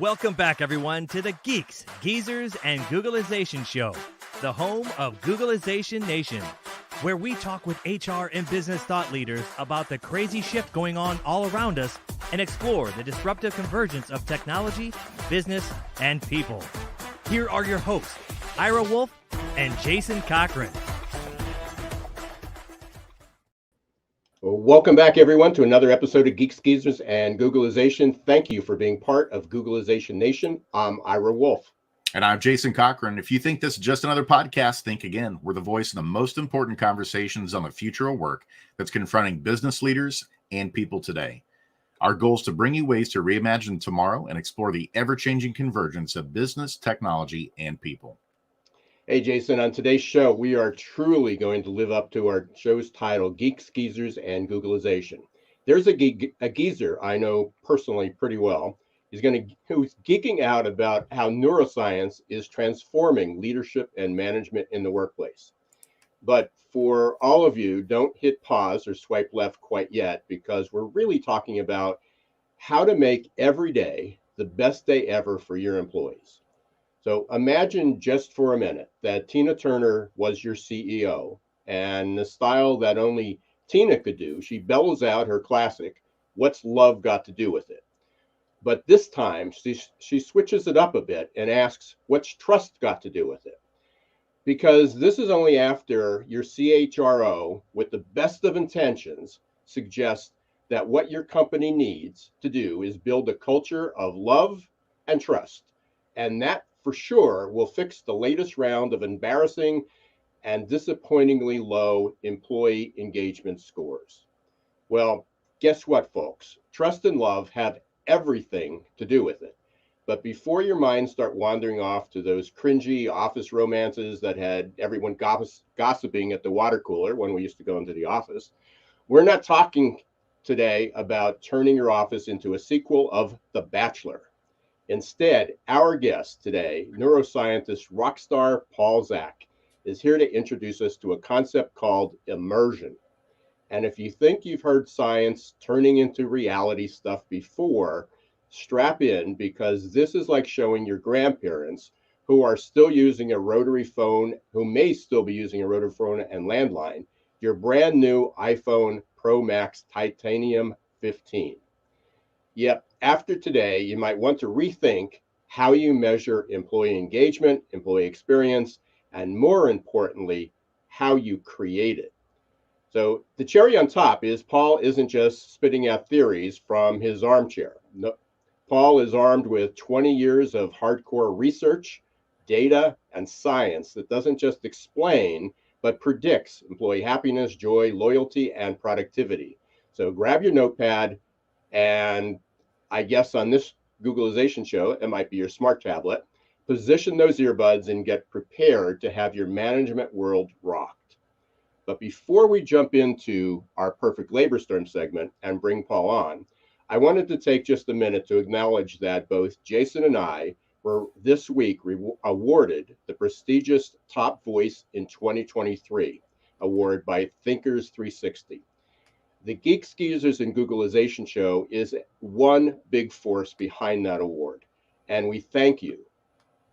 Welcome back, everyone, to the Geeks, Geezers, and Googleization Show, the home of Googleization Nation, where we talk with HR and business thought leaders about the crazy shift going on all around us and explore the disruptive convergence of technology, business, and people. Here are your hosts, Ira Wolf and Jason Cochran. Well, welcome back, everyone, to another episode of Geeks, Geezers, and Googleization. Thank you for being part of Googleization Nation. I'm Ira Wolf. And I'm Jason Cochran. If you think this is just another podcast, think again. We're the voice of the most important conversations on the future of work that's confronting business leaders and people today. Our goal is to bring you ways to reimagine tomorrow and explore the ever-changing convergence of business, technology, and people. Hey, Jason, on today's show, we are truly going to live up to our show's title, Geeks, Geezers, and Googleization. There's a geezer I know personally pretty well. Who's geeking out about how neuroscience is transforming leadership and management in the workplace. But for all of you, don't hit pause or swipe left quite yet, because we're really talking about how to make every day the best day ever for your employees. So imagine just for a minute that Tina Turner was your CEO, and the style that only Tina could do, she bellows out her classic, "What's love got to do with it?" But this time she switches it up a bit and asks, "What's trust got to do with it?" Because this is only after your CHRO, with the best of intentions, suggests that what your company needs to do is build a culture of love and trust. And that for sure will fix the latest round of embarrassing and disappointingly low employee engagement scores. Well, guess what, folks? Trust and love have everything to do with it. But before your minds start wandering off to those cringy office romances that had everyone gossiping at the water cooler when we used to go into the office, we're not talking today about turning your office into a sequel of The Bachelor. Instead, our guest today, neuroscientist rockstar Paul Zak, is here to introduce us to a concept called immersion. And if you think you've heard science turning into reality stuff before, strap in, because this is like showing your grandparents who are still using a rotary phone, who may still be using a rotary phone and landline, your brand new iPhone Pro Max Titanium 15. Yep, after today, you might want to rethink how you measure employee engagement, employee experience, and more importantly, how you create it. So the cherry on top is Paul isn't just spitting out theories from his armchair. No, Paul is armed with 20 years of hardcore research, data, and science that doesn't just explain, but predicts employee happiness, joy, loyalty, and productivity. So grab your notepad, and I guess on this Googleization show, it might be your smart tablet. Position those earbuds and get prepared to have your management world rocked. But before we jump into our perfect labor storm segment and bring Paul on, I wanted to take just a minute to acknowledge that both Jason and I were this week awarded the prestigious Top Voice in 2023 award by Thinkers 360. The Geeks, Geezers, and Googleization Show is one big force behind that award. And we thank you,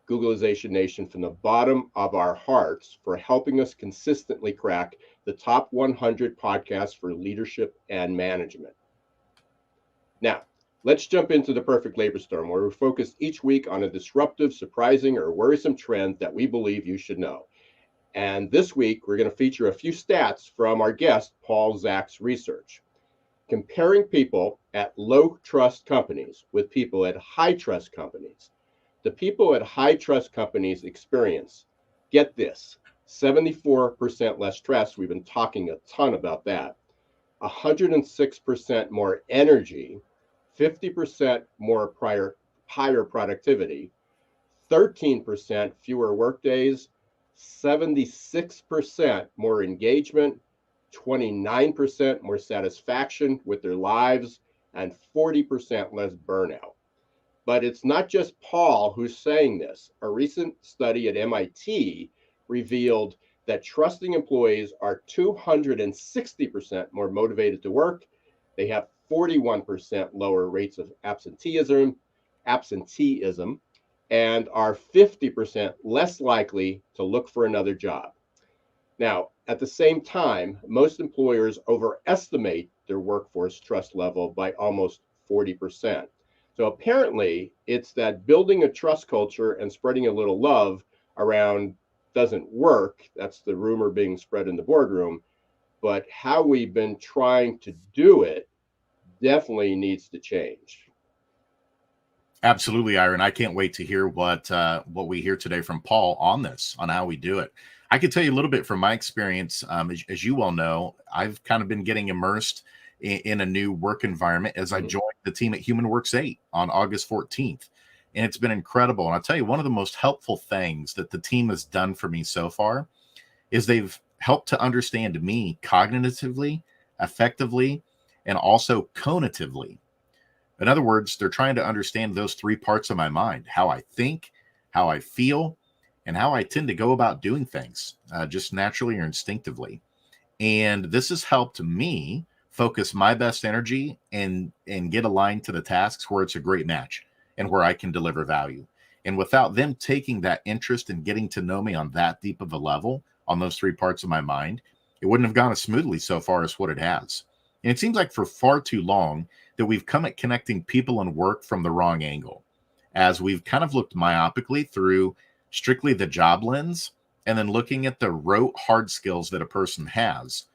Googleization Nation, from the bottom of our hearts for helping us consistently crack the top 100 podcasts for leadership and management. Now, let's jump into the perfect labor storm, where we focus each week on a disruptive, surprising, or worrisome trend that we believe you should know. And this week, we're going to feature a few stats from our guest, Paul Zak's research. Comparing people at low-trust companies with people at high-trust companies. The people at high-trust companies experience, get this, 74% less stress. We've been talking a ton about that. 106% more energy, 50% more higher productivity, 13% fewer workdays, 76% more engagement, 29% more satisfaction with their lives, and 40% less burnout. But it's not just Paul who's saying this. A recent study at MIT revealed that trusting employees are 260% more motivated to work. They have 41% lower rates of absenteeism, absenteeism and are 50% less likely to look for another job. Now, at the same time, most employers overestimate their workforce trust level by almost 40%. So apparently, it's that building a trust culture and spreading a little love around doesn't work. That's the rumor being spread in the boardroom. But how we've been trying to do it definitely needs to change. Absolutely, Ira. I can't wait to hear what we hear today from Paul on this, on how we do it. I can tell you a little bit from my experience. As you well know, I've kind of been getting immersed in a new work environment as I joined the team at Human Works 8 on August 14th. And it's been incredible. And I'll tell you, one of the most helpful things that the team has done for me so far is they've helped to understand me cognitively, effectively, and also conatively. In other words, they're trying to understand those three parts of my mind: how I think, how I feel, and how I tend to go about doing things, just naturally or instinctively. And this has helped me focus my best energy and get aligned to the tasks where it's a great match and where I can deliver value. And without them taking that interest and getting to know me on that deep of a level on those three parts of my mind, it wouldn't have gone as smoothly so far as what it has. And it seems like for far too long that we've come at connecting people and work from the wrong angle, as we've kind of looked myopically through strictly the job lens and then looking at the rote hard skills that a person has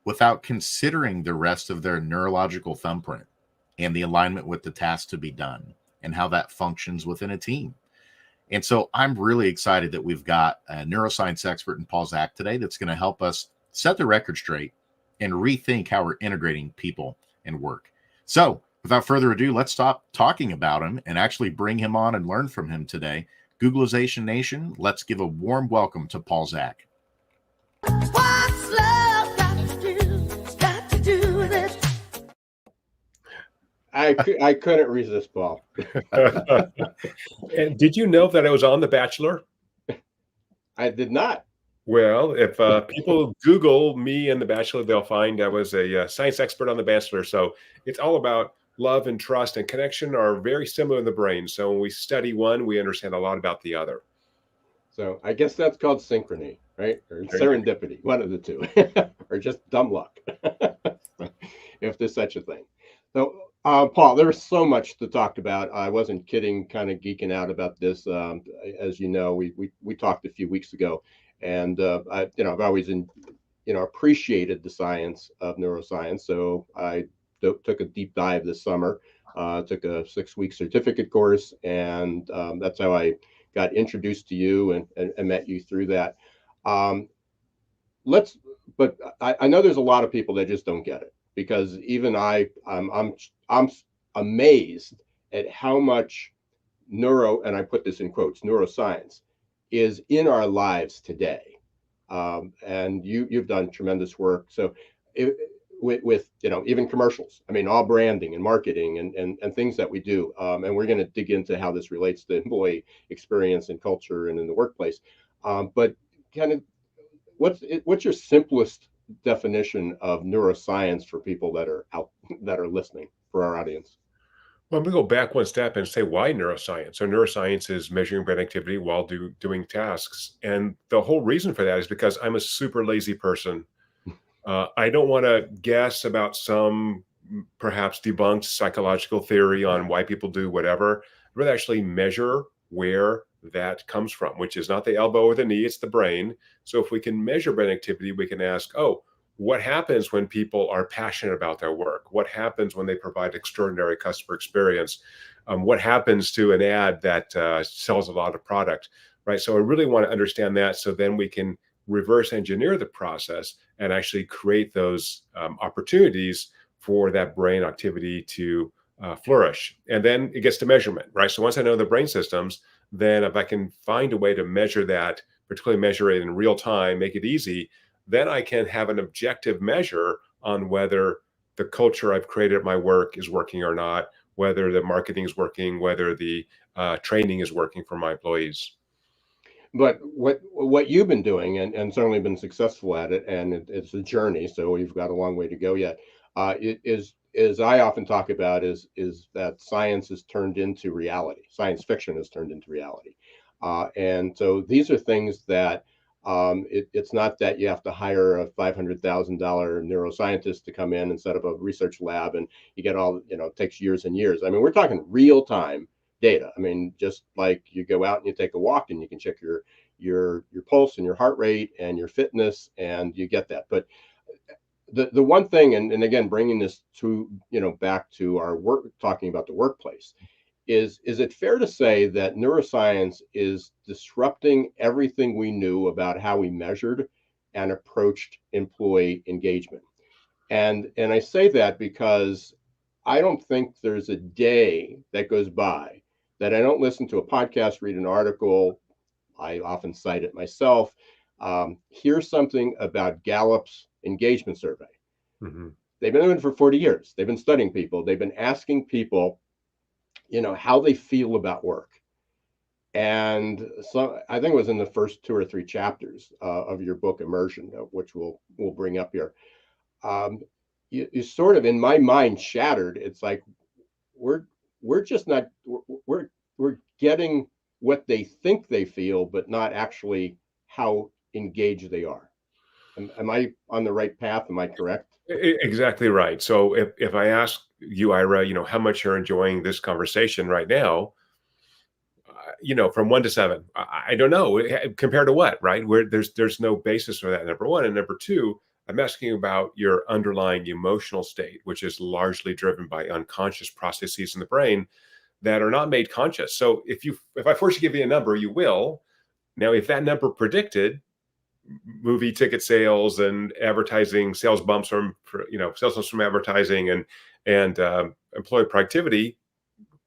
without considering the rest of their neurological thumbprint and the alignment with the task to be done and how that functions within a team. And so I'm really excited that we've got a neuroscience expert in Paul Zak today that's going to help us set the record straight and rethink how we're integrating people and work. So without further ado, let's stop talking about him and actually bring him on and learn from him today. Googlization Nation, let's give a warm welcome to Paul Zak. What's love got to do with it? I couldn't resist, Paul. And did you know that I was on The Bachelor? I did not. Well, if people Google me and The Bachelor, they'll find I was a science expert on The Bachelor. So it's all about love and trust and connection are very similar in the brain. So when we study one, we understand a lot about the other. So I guess that's called synchrony, right? Or serendipity, one of the two, or just dumb luck, if there's such a thing. So, Paul, there was so much to talk about. I wasn't kidding, kind of geeking out about this. As you know, we talked a few weeks ago, and I've always appreciated the science of neuroscience. So I took a deep dive this summer, took a 6-week certificate course, and that's how I got introduced to you and met you through that. But I know there's a lot of people that just don't get it, because even I'm amazed at how much and I put this in quotes, neuroscience is in our lives today. And you've done tremendous work. So with even commercials, I mean, all branding and marketing and things that we do. And we're going to dig into how this relates to employee experience and culture and in the workplace. But kind of what's your simplest definition of neuroscience for people that are listening, for our audience? Well, I'm going to go back one step and say, why neuroscience? So neuroscience is measuring brain activity while doing tasks. And the whole reason for that is because I'm a super lazy person. I don't want to guess about some perhaps debunked psychological theory on why people do whatever. I'd rather actually measure where that comes from, which is not the elbow or the knee, it's the brain. So if we can measure brain activity, we can ask, what happens when people are passionate about their work? What happens when they provide extraordinary customer experience? What happens to an ad that sells a lot of product, right? So I really want to understand that, so then we can reverse engineer the process and actually create those opportunities for that brain activity to flourish. And then it gets to measurement, right? So once I know the brain systems, then if I can find a way to measure that, particularly measure it in real time, make it easy, then I can have an objective measure on whether the culture I've created at my work is working or not, whether the marketing is working, whether the training is working for my employees. But what you've been doing, and certainly been successful at it, and it's a journey, so we've got a long way to go yet, it is as I often talk about, is that science has turned into reality. Science fiction has turned into reality, and so these are things that it's not that you have to hire a $500,000 neuroscientist to come in and set up a research lab, and you get all, it takes years and years. I mean, we're talking real time data. I mean, just like you go out and you take a walk and you can check your pulse and your heart rate and your fitness, and you get that. But the one thing, and again, bringing this to, back to our work, talking about the workplace, is it fair to say that neuroscience is disrupting everything we knew about how we measured and approached employee engagement? And I say that because I don't think there's a day that goes by that I don't listen to a podcast, read an article. I often cite it myself. Hear something about Gallup's engagement survey. Mm-hmm. They've been doing it for 40 years. They've been studying people. They've been asking people, how they feel about work. And so I think it was in the first 2 or 3 chapters of your book, Immersion, which we'll bring up here. You sort of, in my mind, shattered. It's like we're just not, we're getting what they think they feel, but not actually how engaged they are. Am I on the right path? Am I correct? Exactly right. So if I ask you, Ira, how much you're enjoying this conversation right now, from 1 to 7, I don't know. Compared to what, right? Where there's no basis for that, number one. And number two, I'm asking about your underlying emotional state, which is largely driven by unconscious processes in the brain that are not made conscious. So if I force you to give me a number, you will. Now, if that number predicted movie ticket sales and advertising sales bumps from sales bumps from advertising and employee productivity,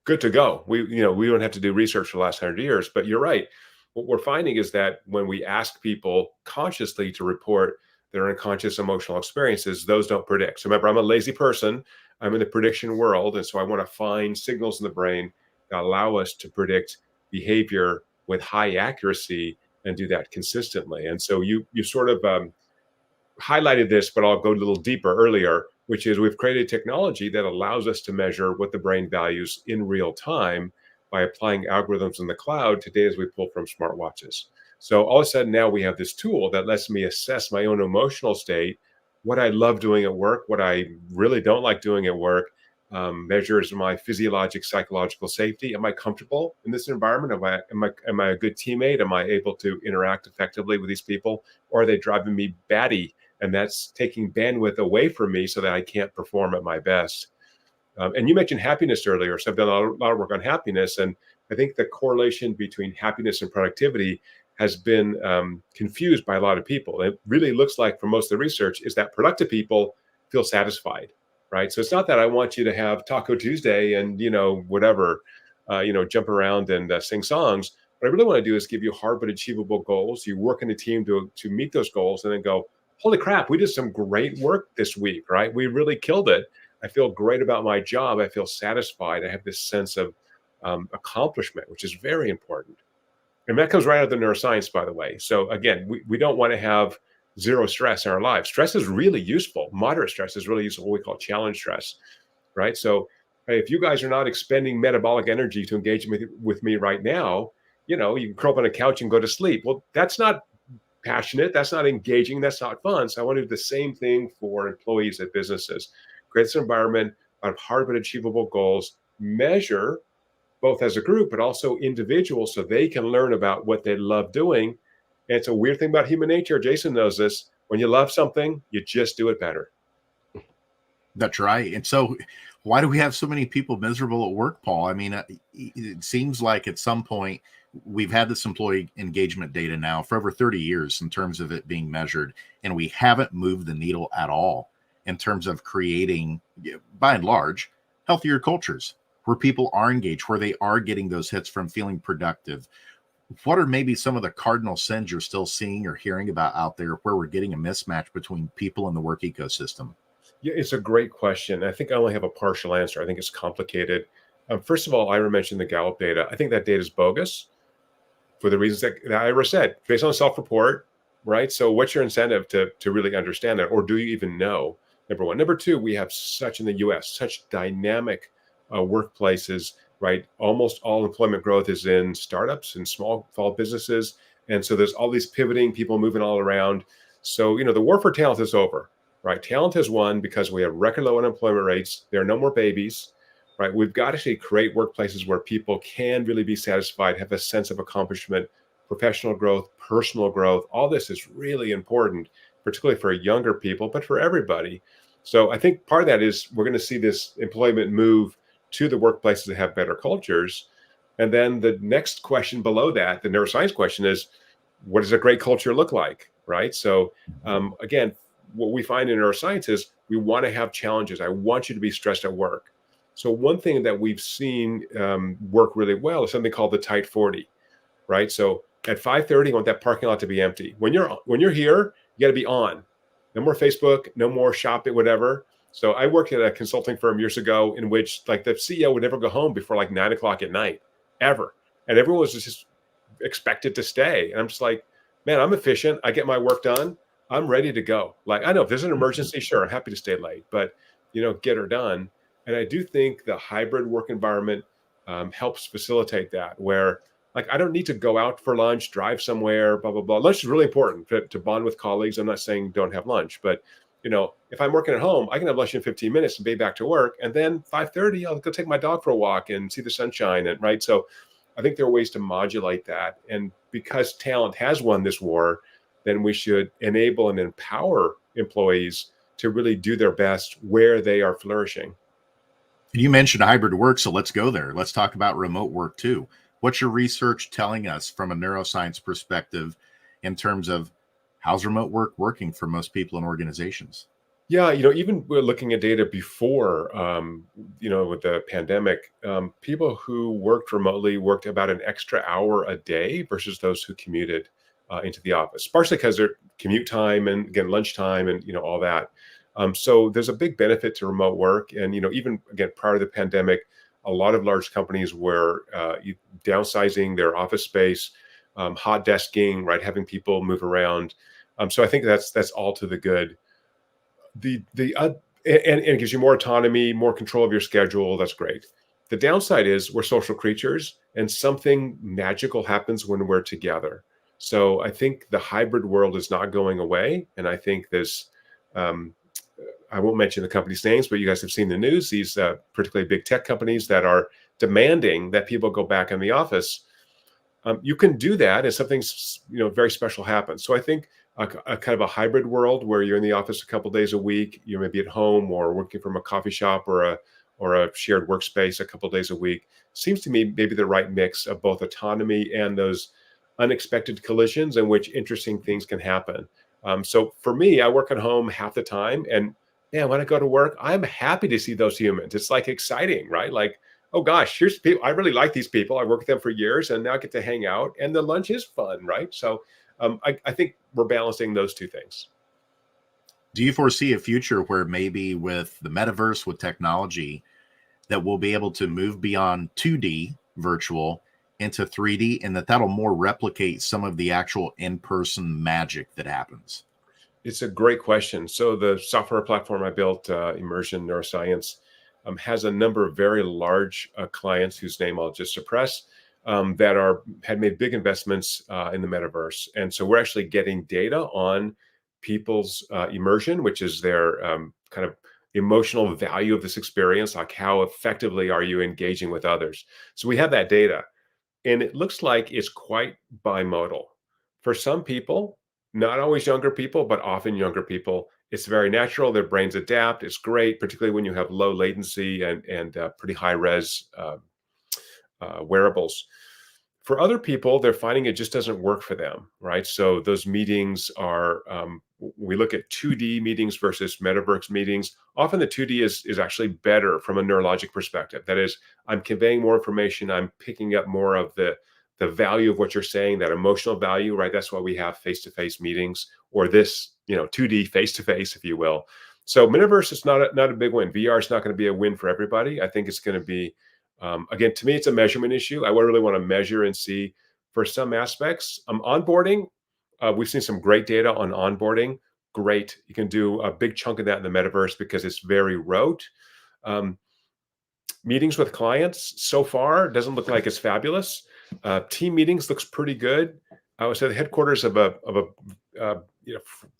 good to go. We don't have to do research for the last 100 years. But you're right. What we're finding is that when we ask people consciously to report their unconscious emotional experiences, those don't predict. So remember, I'm a lazy person. I'm in the prediction world, and so I want to find signals in the brain that allow us to predict behavior with high accuracy and do that consistently. And so you sort of highlighted this, but I'll go a little deeper earlier, which is we've created technology that allows us to measure what the brain values in real time by applying algorithms in the cloud to data we pull from smartwatches. So all of a sudden now we have this tool that lets me assess my own emotional state, what I love doing at work, what I really don't like doing at work, measures my physiologic, psychological safety. Am I comfortable in this environment? Am I a good teammate? Am I able to interact effectively with these people? Or are they driving me batty? And that's taking bandwidth away from me so that I can't perform at my best. And you mentioned happiness earlier. So I've done a lot of work on happiness. And I think the correlation between happiness and productivity has been confused by a lot of people. It really looks like, for most of the research, is that productive people feel satisfied. Right. So it's not that I want you to have Taco Tuesday and, whatever, jump around and sing songs. What I really want to do is give you hard but achievable goals. You work in a team to meet those goals and then go, holy crap, we did some great work this week. Right. We really killed it. I feel great about my job. I feel satisfied. I have this sense of accomplishment, which is very important. And that comes right out of the neuroscience, by the way. So again, we don't want to have zero stress in our lives. Stress is really useful. Moderate stress is really useful, what we call challenge stress, right? So if you guys are not expending metabolic energy to engage with me right now, you can curl up on a couch and go to sleep. Well, that's not passionate. That's not engaging. That's not fun. So I want to do the same thing for employees at businesses. Create this environment of hard but achievable goals, measure both as a group, but also individuals so they can learn about what they love doing. And it's a weird thing about human nature. Jason knows this. When you love something, you just do it better. That's right. And so why do we have so many people miserable at work, Paul? I mean, it seems like at some point we've had this employee engagement data now for over 30 years in terms of it being measured, and we haven't moved the needle at all in terms of creating, by and large, healthier cultures where people are engaged, where they are getting those hits from feeling productive. What are maybe some of the cardinal sins you're still seeing or hearing about out there where we're getting a mismatch between people and the work ecosystem? Yeah, it's a great question. I think I only have a partial answer. I think it's complicated. First of all, Ira mentioned the Gallup data. I think that data is bogus for the reasons that Ira said, based on self-report, right? So what's your incentive to really understand that? Or do you even know? number one. Number two, we have such in the US, such dynamic workplaces, right? Almost all employment growth is in startups and small businesses. And so there's all these pivoting, people moving all around. So, the war for talent is over, right? Talent has won because we have record low unemployment rates. There are no more babies, right? We've got to actually create workplaces where people can really be satisfied, have a sense of accomplishment, professional growth, personal growth. All this is really important, particularly for younger people, but for everybody. So I think part of that is we're going to see this employment move to the workplaces that have better cultures. And then the next question below that, the neuroscience question is, what does a great culture look like, right? So again, what we find in neuroscience is we want to have challenges. I want you to be stressed at work. So one thing that we've seen work really well is something called the tight 40, right? So at 5:30, you want that parking lot to be empty. When you're here, you got to be on. No more Facebook, no more shopping, whatever. So I worked at a consulting firm years ago in which like the CEO would never go home before like 9 o'clock at night, ever. And everyone was just expected to stay. And I'm just like, man, I'm efficient. I get my work done. I'm ready to go. Like, I know if there's an emergency, sure, I'm happy to stay late, but get her done. And I do think the hybrid work environment helps facilitate that, where like I don't need to go out for lunch, drive somewhere, blah, blah, blah. Lunch is really important to bond with colleagues. I'm not saying don't have lunch, but if I'm working at home, I can have lunch in 15 minutes and be back to work. And then 5:30, I'll go take my dog for a walk and see the sunshine. And right. So I think there are ways to modulate that. And because talent has won this war, then we should enable and empower employees to really do their best where they are flourishing. You mentioned hybrid work, so let's go there. Let's talk about remote work too. What's your research telling us from a neuroscience perspective in terms of how's remote work working for most people and organizations? Yeah, even we're looking at data before, with the pandemic, people who worked remotely worked about an extra hour a day versus those who commuted into the office, partially because their commute time and again, lunchtime and, all that. So there's a big benefit to remote work. And, even again, prior to the pandemic, a lot of large companies were downsizing their office space, hot desking, right, having people move around. So I think that's all to the good. And it gives you more autonomy, more control of your schedule. That's great. The downside is we're social creatures and something magical happens when we're together. So I think the hybrid world is not going away. And I think this, I won't mention the company's names, but you guys have seen the news, these particularly big tech companies that are demanding that people go back in the office. You can do that and something, very special happens. So I think a kind of a hybrid world where you're in the office a couple of days a week, you may be at home or working from a coffee shop or a shared workspace a couple of days a week, seems to me maybe the right mix of both autonomy and those unexpected collisions in which interesting things can happen. So for me, I work at home half the time, and when I go to work, I'm happy to see those humans. It's like exciting, right? Like, oh gosh, here's people. I really like these people. I work with them for years, and now I get to hang out, and the lunch is fun, right? So I think we're balancing those two things. Do you foresee a future where maybe with the metaverse, with technology, that we'll be able to move beyond 2D virtual into 3D, and that'll more replicate some of the actual in-person magic that happens? It's a great question. So the software platform I built, Immersion Neuroscience, has a number of very large clients whose name I'll just suppress, that had made big investments in the metaverse. And so we're actually getting data on people's immersion, which is their kind of emotional value of this experience, like how effectively are you engaging with others. So we have that data, and it looks like it's quite bimodal. For some people, not always younger people, but often younger people, it's very natural. Their brains adapt. It's great, particularly when you have low latency and pretty high res wearables. For other people, they're finding it just doesn't work for them, right? So those meetings are, we look at 2D meetings versus metaverse meetings. Often the 2D is actually better from a neurologic perspective. That is, I'm conveying more information. I'm picking up more of the value of what you're saying, that emotional value, right? That's why we have face-to-face meetings, or this, 2D face-to-face, if you will. So metaverse is not a big win. VR is not going to be a win for everybody. I think it's going to be, again, to me, it's a measurement issue. I really want to measure and see for some aspects. Onboarding, we've seen some great data on onboarding. great. You can do a big chunk of that in the metaverse because it's very rote. Um, Meetings with clients so far doesn't look like it's fabulous. Team meetings looks pretty good. I was at the headquarters of a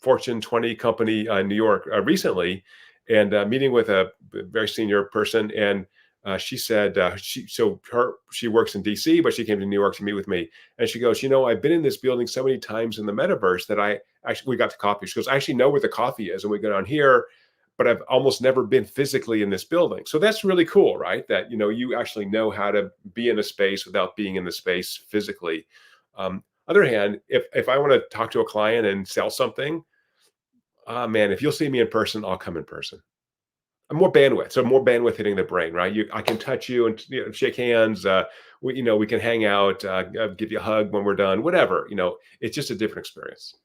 Fortune 20 company in New York recently, and meeting with a very senior person, and she said she works in DC, but she came to New York to meet with me, and she goes, I've been in this building so many times in the metaverse that we got the coffee. She goes, I actually know where the coffee is, and we go down here, but I've almost never been physically in this building. So that's really cool, right? That, you actually know how to be in a space without being in the space physically. Other hand, if I want to talk to a client and sell something, man, if you'll see me in person, I'll come in person. More bandwidth. So more bandwidth hitting the brain, right? I can touch you and shake hands. We can hang out, give you a hug when we're done, whatever, it's just a different experience.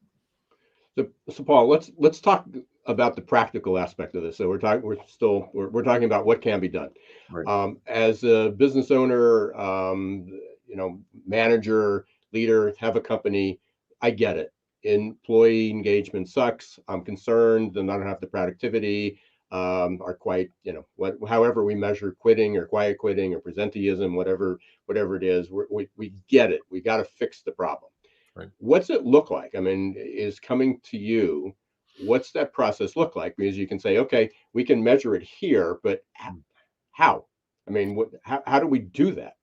So Paul, let's talk about the practical aspect of this. So we're talking about what can be done. Right. As a business owner, manager, leader, have a company. I get it. Employee engagement sucks. I'm concerned. Then I don't have the productivity. Are quite, however we measure quitting or quiet quitting or presenteeism, whatever it is, we get it. We got to fix the problem. Right. What's it look like? I mean, is coming to you, what's that process look like? Because you can say, okay, we can measure it here, but how? I mean, how do we do that?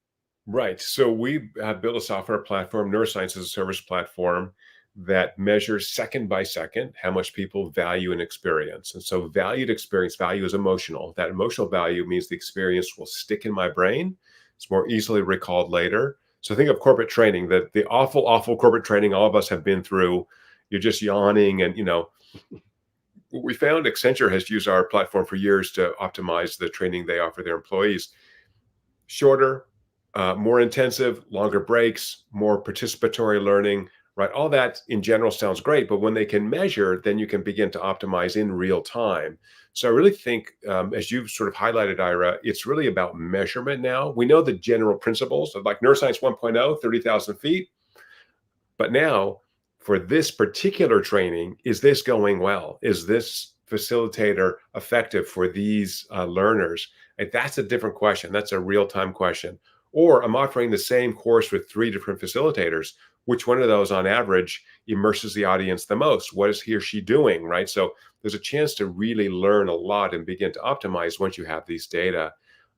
Right. So we have built a software platform, Neuroscience as a service platform, that measures second by second how much people value an experience. And so value is emotional. That emotional value means the experience will stick in my brain. It's more easily recalled later. So think of corporate training, the awful, awful corporate training all of us have been through. You're just yawning. And, we found Accenture has used our platform for years to optimize the training they offer their employees. Shorter, more intensive, longer breaks, more participatory learning, right? All that in general sounds great, but when they can measure, then you can begin to optimize in real time. So I really think, as you've sort of highlighted, Ira, it's really about measurement now. We know the general principles of like Neuroscience 1.0, 30,000 feet. But now for this particular training, is this going well? Is this facilitator effective for these learners? And that's a different question. That's a real-time question. Or I'm offering the same course with 3 different facilitators. Which one of those on average immerses the audience the most? What is he or she doing, right? So there's a chance to really learn a lot and begin to optimize once you have these data.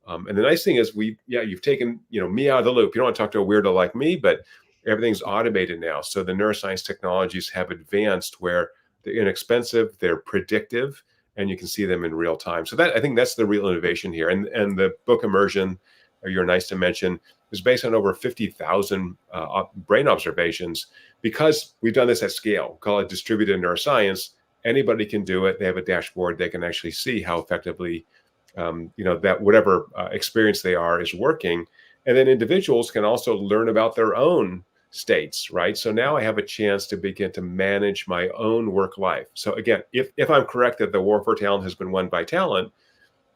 And the nice thing is you've taken, me out of the loop. You don't want to talk to a weirdo like me, but everything's automated now. So the neuroscience technologies have advanced where they're inexpensive, they're predictive, and you can see them in real time. So I think that's the real innovation here. And the book Immersion, you're nice to mention, is based on over 50,000 brain observations. Because we've done this at scale, call it distributed neuroscience. Anybody can do it. They have a dashboard. They can actually see how effectively, that whatever experience they are is working. And then individuals can also learn about their own states, right? So now I have a chance to begin to manage my own work life. So again, if I'm correct that the war for talent has been won by talent,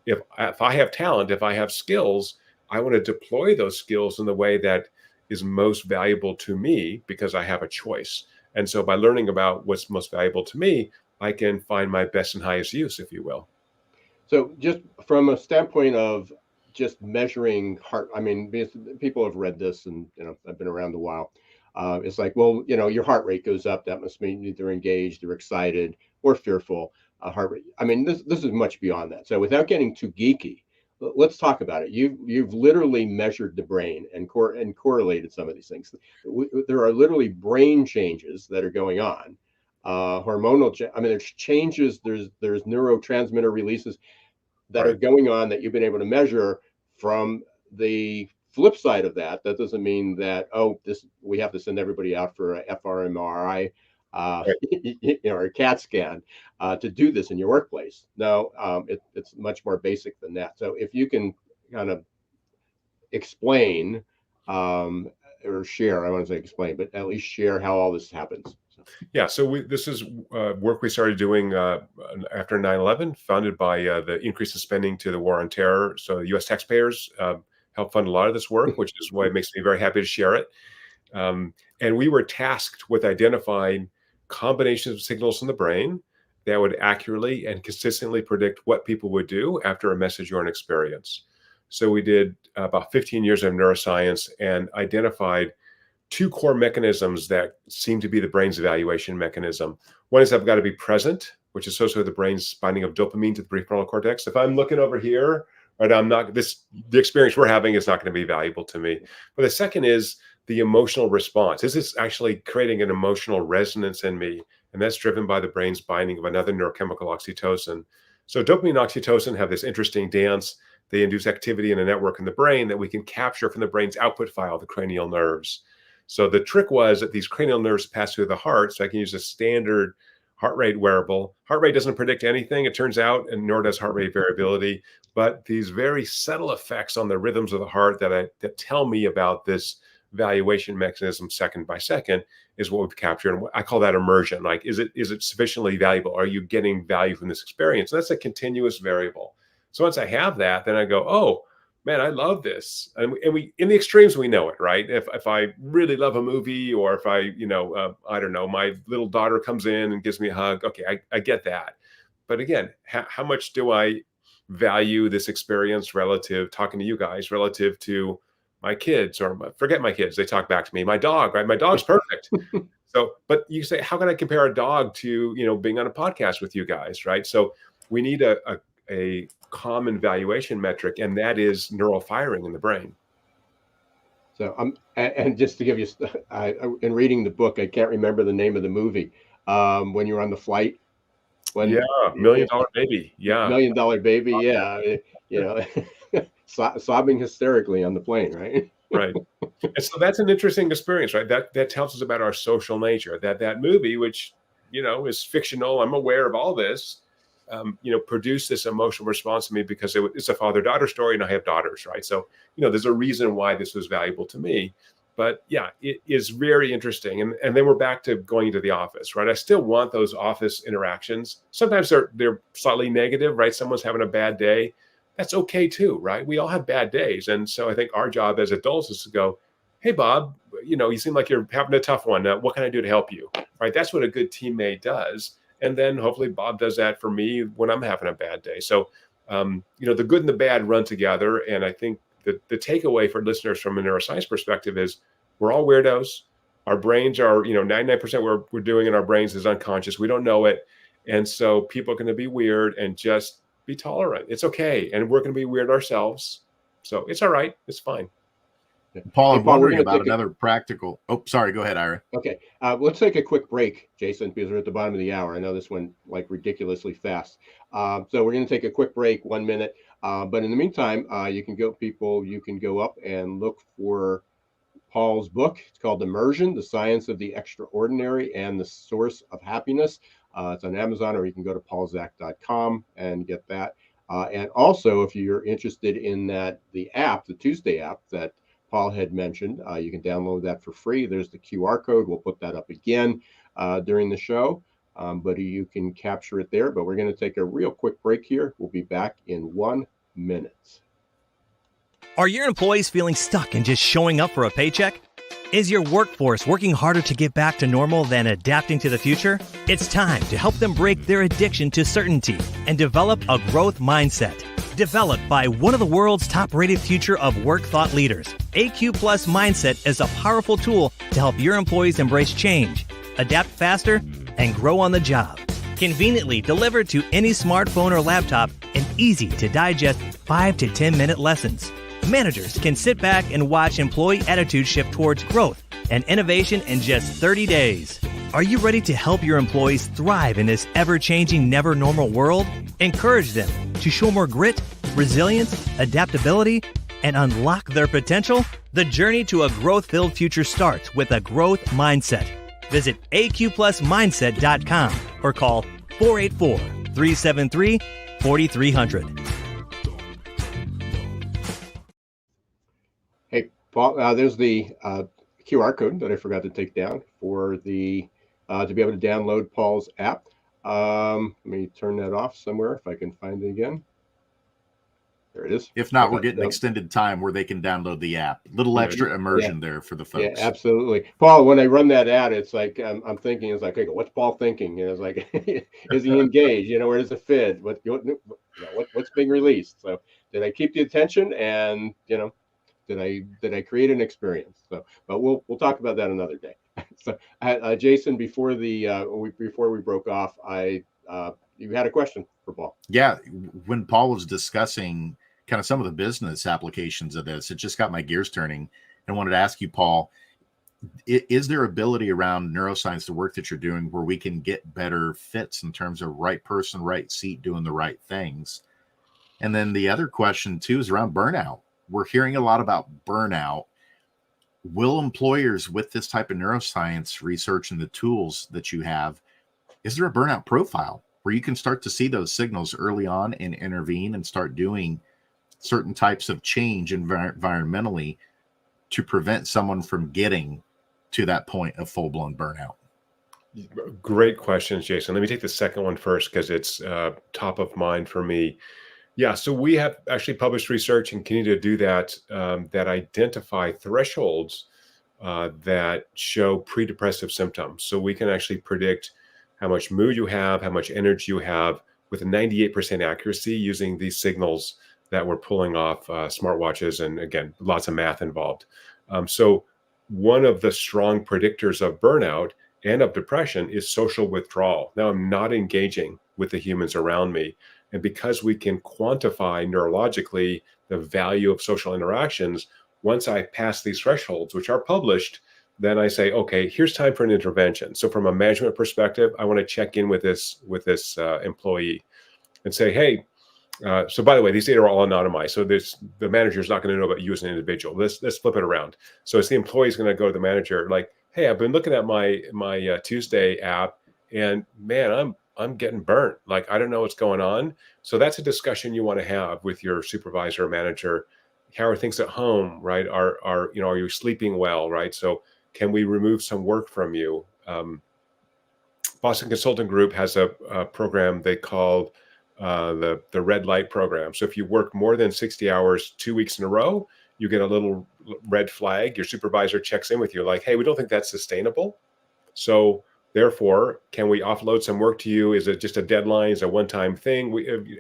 if I have talent, if I have skills, I want to deploy those skills in the way that is most valuable to me because I have a choice. And so by learning about what's most valuable to me, I can find my best and highest use, if you will. So just from a standpoint of just measuring heart, I mean, people have read this and, I've been around a while. It's like, well, your heart rate goes up. That must mean they're engaged, they're excited, or fearful. Heart rate. I mean, this is much beyond that. So without getting too geeky, let's talk about it. You've literally measured the brain and correlated some of these things. There are literally brain changes that are going on. Hormonal. There's changes. There's neurotransmitter releases that are going on that you've been able to measure. From the flip side of that, that doesn't mean that we have to send everybody out for a fMRI, or a CAT scan to do this in your workplace. No, it's much more basic than that. So if you can kind of explain or share, I want to say explain, but at least share how all this happens. Yeah, so this is work we started doing after 9/11, funded by the increase in spending to the war on terror. So U.S. taxpayers helped fund a lot of this work, which is why it makes me very happy to share it. And we were tasked with identifying combinations of signals in the brain that would accurately and consistently predict what people would do after a message or an experience. So we did about 15 years of neuroscience and identified two core mechanisms that seem to be the brain's evaluation mechanism. One is I've got to be present, which is associated with the brain's binding of dopamine to the prefrontal cortex. If I'm looking over here, right, the experience we're having is not going to be valuable to me. But the second is the emotional response. Is this actually creating an emotional resonance in me? And that's driven by the brain's binding of another neurochemical, oxytocin. So dopamine and oxytocin have this interesting dance. They induce activity in a network in the brain that we can capture from the brain's output file, the cranial nerves. So the trick was that these cranial nerves pass through the heart. So I can use a standard heart rate wearable. Heart rate doesn't predict anything, it turns out, and nor does heart rate variability. But these very subtle effects on the rhythms of the heart that tell me about this valuation mechanism second by second is what we've captured. And I call that immersion. Like, is it sufficiently valuable? Are you getting value from this experience? And that's a continuous variable. So once I have that, then I go, oh, man, I love this. And we in the extremes, we know it, right? If I really love a movie, or if I don't know, my little daughter comes in and gives me a hug, okay, I get that. But again, how much do I value this experience relative, talking to you guys, relative to my kids, or forget my kids, they talk back to me, my dog, right? My dog's perfect. So, but you say, how can I compare a dog to, being on a podcast with you guys, right? So we need a common valuation metric, and that is neural firing in the brain. So and just to give you, in reading the book, I can't remember the name of the movie. When you're on the flight, $1 Million Baby, $1 Million Baby, sobbing hysterically on the plane, right? Right. And so that's an interesting experience, right? That tells us about our social nature. That movie, which is fictional, I'm aware of all this, produced this emotional response to me because it's a father-daughter story, and I have daughters, right? So, there's a reason why this was valuable to me. But yeah, it is very interesting. And then we're back to going into the office, right? I still want those office interactions. Sometimes they're slightly negative, right? Someone's having a bad day. That's okay too, right? We all have bad days. And so I think our job as adults is to go, hey, Bob, you seem like you're having a tough one. What can I do to help you? Right? That's what a good teammate does. And then hopefully Bob does that for me when I'm having a bad day. So, the good and the bad run together. And I think the takeaway for listeners from a neuroscience perspective is we're all weirdos. Our brains are, 99% what we're doing in our brains is unconscious. We don't know it. And so people are going to be weird, and just be tolerant. It's okay. And we're going to be weird ourselves. So it's all right. It's fine. Paul, I'm wondering about another practical. Oh, sorry. Go ahead, Ira. Okay. Let's take a quick break, Jason, because we're at the bottom of the hour. I know this went like ridiculously fast. So we're going to take a quick break, 1 minute. But in the meantime, you can go up and look for Paul's book. It's called Immersion, The Science of the Extraordinary and the Source of Happiness. It's on Amazon, or you can go to paulzak.com and get that. And also, if you're interested in the Tuesday app that Paul had mentioned, you can download that for free. There's the QR code. We'll put that up again during the show, but you can capture it there. But we're going to take a real quick break here. We'll be back in 1 minute. Are your employees feeling stuck and just showing up for a paycheck? Is your workforce working harder to get back to normal than adapting to the future? It's time to help them break their addiction to certainty and develop a growth mindset. Developed by one of the world's top-rated future of work thought leaders, AQ Plus Mindset is a powerful tool to help your employees embrace change, adapt faster, and grow on the job. Conveniently delivered to any smartphone or laptop in easy-to-digest 5 to 10-minute lessons. Managers can sit back and watch employee attitude shift towards growth and innovation in just 30 days. Are you ready to help your employees thrive in this ever-changing, never-normal world? Encourage them to show more grit, resilience, adaptability, and unlock their potential? The journey to a growth-filled future starts with a growth mindset. Visit aqplusmindset.com or call 484-373-4300. Hey, Paul, there's the QR code that I forgot to take down for to be able to download Paul's app. Let me turn that off somewhere if I can find it again. There it is. If not, Okay, we're getting so extended time where they can download the app. Little extra yeah, immersion there for the yeah, folks. absolutely. Paul, when I run that ad, it's like I'm thinking, it's like, okay, what's Paul thinking? You know, it's like, is he engaged? You know, where does it fit? What's being released? So did I keep the attention? And you know, did I create an experience? So, but we'll talk about that another day. So, Jason, before we broke off, you had a question for Paul. Yeah, when Paul was discussing kind of some of the business applications of this, it just got my gears turning. And wanted to ask you, Paul, is there ability around neuroscience, the work that you're doing, where we can get better fits in terms of right person, right seat, doing the right things? And then the other question too is around burnout. We're hearing a lot about burnout. Will employers with this type of neuroscience research and the tools that you have, is there a burnout profile where you can start to see those signals early on and intervene and start doing certain types of change environmentally to prevent someone from getting to that point of full-blown burnout? Great questions, Jason. Let me take the second one first because it's top of mind for me. Yeah, so we have actually published research and continue to do that that identify thresholds that show pre-depressive symptoms. So we can actually predict how much mood you have, how much energy you have with a 98% accuracy using these signals that we're pulling off smartwatches. And again, lots of math involved. So one of the strong predictors of burnout and of depression is social withdrawal. Now I'm not engaging with the humans around me. And because we can quantify neurologically the value of social interactions, once I pass these thresholds, which are published, then I say, okay, here's time for an intervention. So from a management perspective, I want to check in with this employee and say, hey, so by the way, these data are all anonymized. So the manager is not going to know about you as an individual. Let's flip it around. So it's the employee is going to go to the manager like, hey, I've been looking at my Tuesday app, and man, I'm getting burnt. Like, I don't know what's going on. So that's a discussion you want to have with your supervisor or manager. How are things at home, right? Are you sleeping well, right? So can we remove some work from you? Boston Consulting Group has a program they call the red light program. So if you work more than 60 hours 2 weeks in a row, you get a little red flag. Your supervisor checks in with you like, hey, we don't think that's sustainable. So therefore, can we offload some work to you? Is it just a deadline? Is it a one-time thing?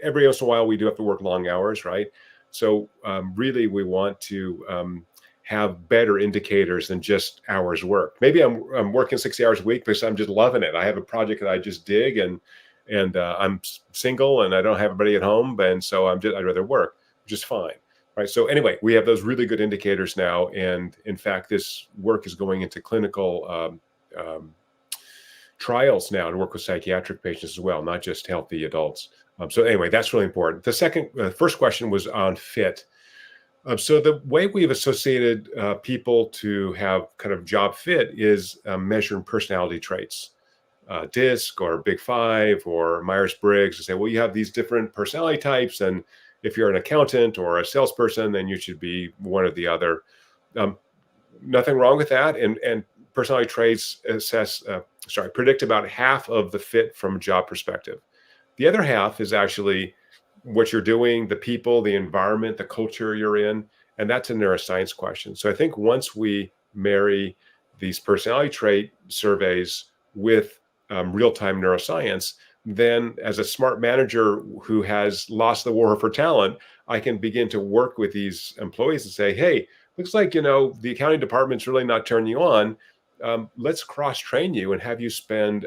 Every once in a while, we do have to work long hours, right? So really, we want to have better indicators than just hours worked. Maybe I'm working 60 hours a week because I'm just loving it. I have a project that I just dig, and I'm single and I don't have everybody at home, and so I'd rather work, which is fine, right? So anyway, we have those really good indicators now, and in fact, this work is going into clinical trials now to work with psychiatric patients as well, not just healthy adults. So anyway, that's really important. The first question was on fit. So the way we've associated people to have kind of job fit is measuring personality traits, DISC or Big Five or Myers-Briggs, and say, well, you have these different personality types, and if you're an accountant or a salesperson, then you should be one or the other. Nothing wrong with that, and personality traits predict about half of the fit from a job perspective. The other half is actually what you're doing, the people, the environment, the culture you're in, and that's a neuroscience question. So I think once we marry these personality trait surveys with real-time neuroscience, then as a smart manager who has lost the war for talent, I can begin to work with these employees and say, hey, looks like, the accounting department's really not turning you on. Let's cross-train you and have you spend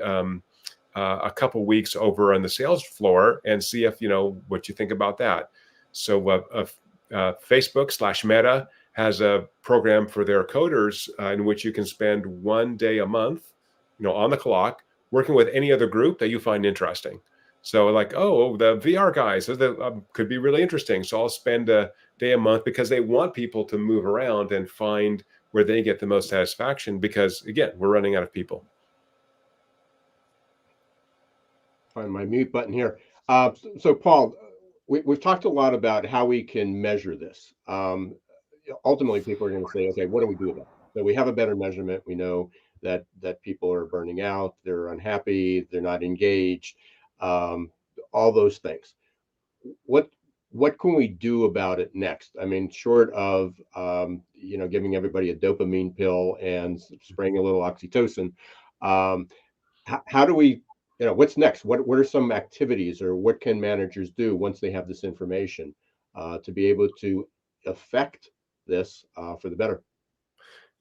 a couple weeks over on the sales floor and see if, what you think about that. So Facebook/Meta has a program for their coders in which you can spend 1 day a month, on the clock, working with any other group that you find interesting. So like, oh, the VR guys, could be really interesting. So I'll spend a day a month because they want people to move around and find where they get the most satisfaction because, again, we're running out of people. Find my mute button here. So Paul, we've talked a lot about how we can measure this. Ultimately, people are going to say, okay, what do we do about it? So we have a better measurement. We know that people are burning out, they're unhappy, they're not engaged, all those things. What what can we do about it next? I mean, short of giving everybody a dopamine pill and spraying a little oxytocin, how do we, what's next? What are some activities, or what can managers do once they have this information to be able to affect this for the better?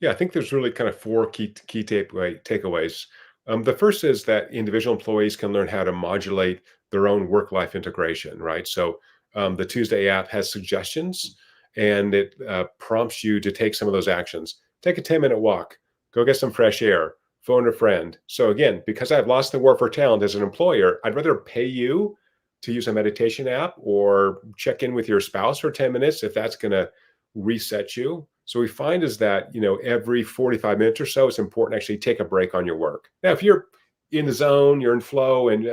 Yeah, I think there's really kind of four key takeaways. The first is that individual employees can learn how to modulate their own work-life integration, right? So the Tuesday app has suggestions, and it prompts you to take some of those actions. Take a 10-minute walk, go get some fresh air, phone a friend. So again, because I've lost the war for talent as an employer, I'd rather pay you to use a meditation app or check in with your spouse for 10 minutes if that's going to reset you. So we find is that, every 45 minutes or so, it's important to actually take a break on your work. Now, if you're in the zone, you're in flow, and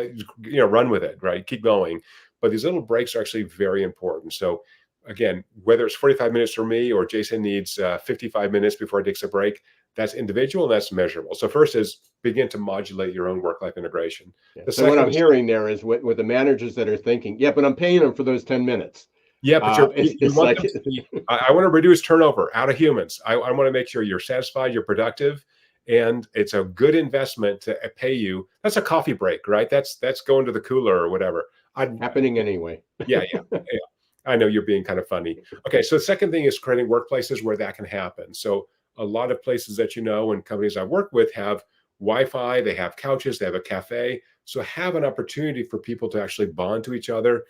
run with it, right? Keep going. But these little breaks are actually very important. So again, whether it's 45 minutes for me or Jason needs 55 minutes before he takes a break, that's individual and that's measurable. So first is begin to modulate your own work-life integration. Yeah. The So what second I'm is, hearing there is with the managers that are thinking, yeah, but I'm paying them for those 10 minutes. yeah, but you It's want like, them to be, I want to reduce turnover out of humans. I want to make sure you're satisfied, you're productive, and it's a good investment to pay you. That's a coffee break, right? That's going to the cooler or whatever. happening anyway. Yeah. I know you're being kind of funny. Okay, so the second thing is creating workplaces where that can happen. So a lot of places that and companies I work with have Wi-Fi, they have couches, they have a cafe. So have an opportunity for people to actually bond to each other.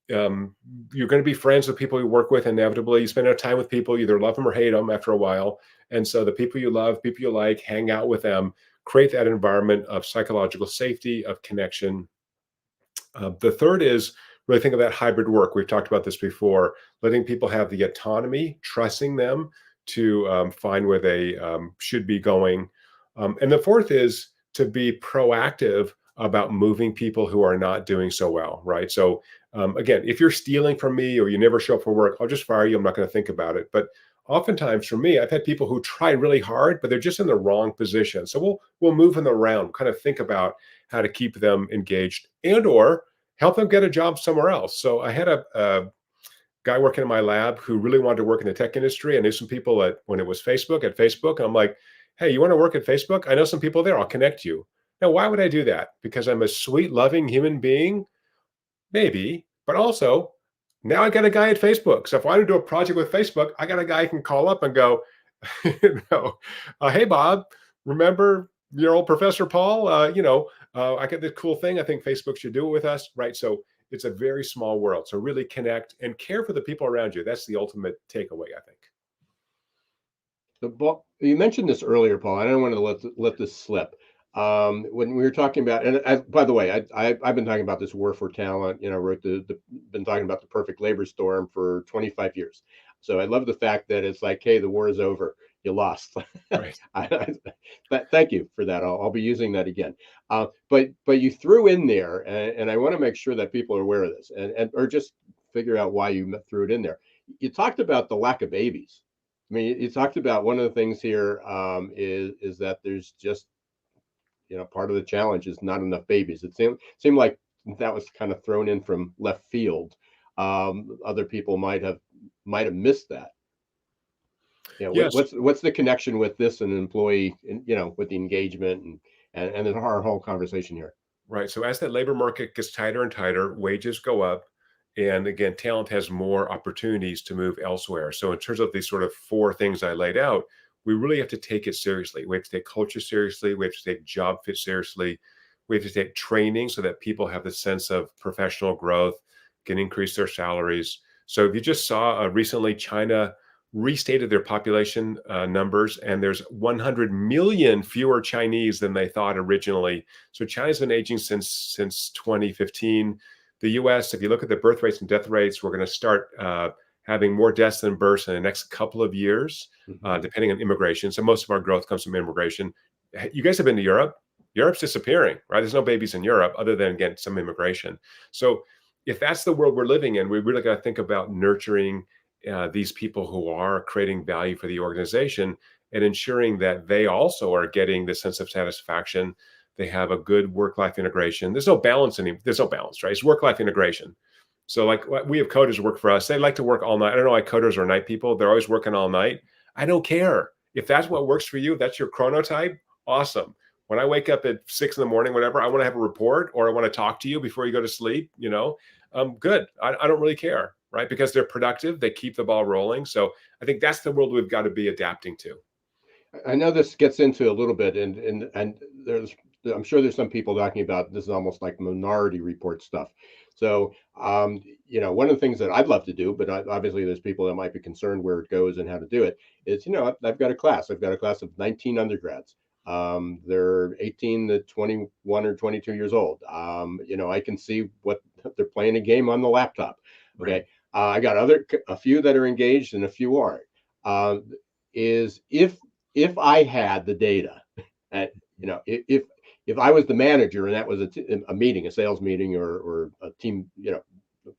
You're going to be friends with people you work with inevitably. You spend enough time with people, you either love them or hate them after a while. And so the people you love, people you like, hang out with them, create that environment of psychological safety, of connection. The third is really think of that hybrid work. We've talked about this before, letting people have the autonomy, trusting them to find where they should be going. And the fourth is to be proactive about moving people who are not doing so well, right? So again, if you're stealing from me or you never show up for work, I'll just fire you. I'm not going to think about it. But oftentimes for me, I've had people who try really hard, but they're just in the wrong position. So we'll move them around, kind of think about how to keep them engaged and or help them get a job somewhere else. So I had a guy working in my lab who really wanted to work in the tech industry. I knew some people when it was Facebook, at Facebook. And I'm like, hey, you want to work at Facebook? I know some people there. I'll connect you. Now, why would I do that? Because I'm a sweet, loving human being? Maybe. But also, now I got a guy at Facebook. So if I want to do a project with Facebook, I got a guy I can call up and go, hey, Bob, remember your old Professor Paul? I got this cool thing. I think Facebook should do it with us, right? So it's a very small world. So really connect and care for the people around you. That's the ultimate takeaway, I think. You mentioned this earlier, Paul. I don't want to let this slip. When we were talking about, and by the way, I've been talking about this war for talent. Wrote been talking about the perfect labor storm for 25 years. So I love the fact that it's like, hey, the war is over. You lost. Right. Thank you for that. I'll be using that again. But you threw in there, and I want to make sure that people are aware of this, and or just figure out why you threw it in there. You talked about the lack of babies. I mean, you talked about one of the things here is that there's just part of the challenge is not enough babies. It seemed like that was kind of thrown in from left field. Other people might have missed that. Yes. What's the connection with this and employee, with the engagement and our whole conversation here? Right. So as that labor market gets tighter and tighter, wages go up. And again, talent has more opportunities to move elsewhere. So in terms of these sort of four things I laid out, we really have to take it seriously. We have to take culture seriously. We have to take job fit seriously. We have to take training so that people have the sense of professional growth, can increase their salaries. So if you just saw recently, China restated their population numbers, and there's 100 million fewer Chinese than they thought originally. So China's been aging since 2015. The US, if you look at the birth rates and death rates, we're going to start having more deaths than births in the next couple of years, depending on immigration. So most of our growth comes from immigration. You guys have been to Europe. Europe's disappearing, right? There's no babies in Europe other than, again, some immigration. So if that's the world we're living in, we really got to think about nurturing these people who are creating value for the organization and ensuring that they also are getting the sense of satisfaction. They have a good work-life integration. There's no balance, right? It's work-life integration. So like we have coders work for us. They like to work all night. I don't know why coders are night people. They're always working all night. I don't care. If that's what works for you, that's your chronotype. Awesome. When I wake up at 6 a.m, whatever, I want to have a report or I want to talk to you before you go to sleep, good. I don't really care, right? Because they're productive. They keep the ball rolling. So I think that's the world we've got to be adapting to. I know this gets into a little bit, and I'm sure there's some people talking about this is almost like Minority Report stuff. So, one of the things that I'd love to do, but obviously there's people that might be concerned where it goes and how to do it, is, I've got a class. I've got a class of 19 undergrads. They're 18 to 21 or 22 years old. I can see what they're playing a game on the laptop. Okay. Right. I got a few that are engaged and a few aren't. If I had the data, and if I was the manager and that was a meeting, a sales meeting or a team,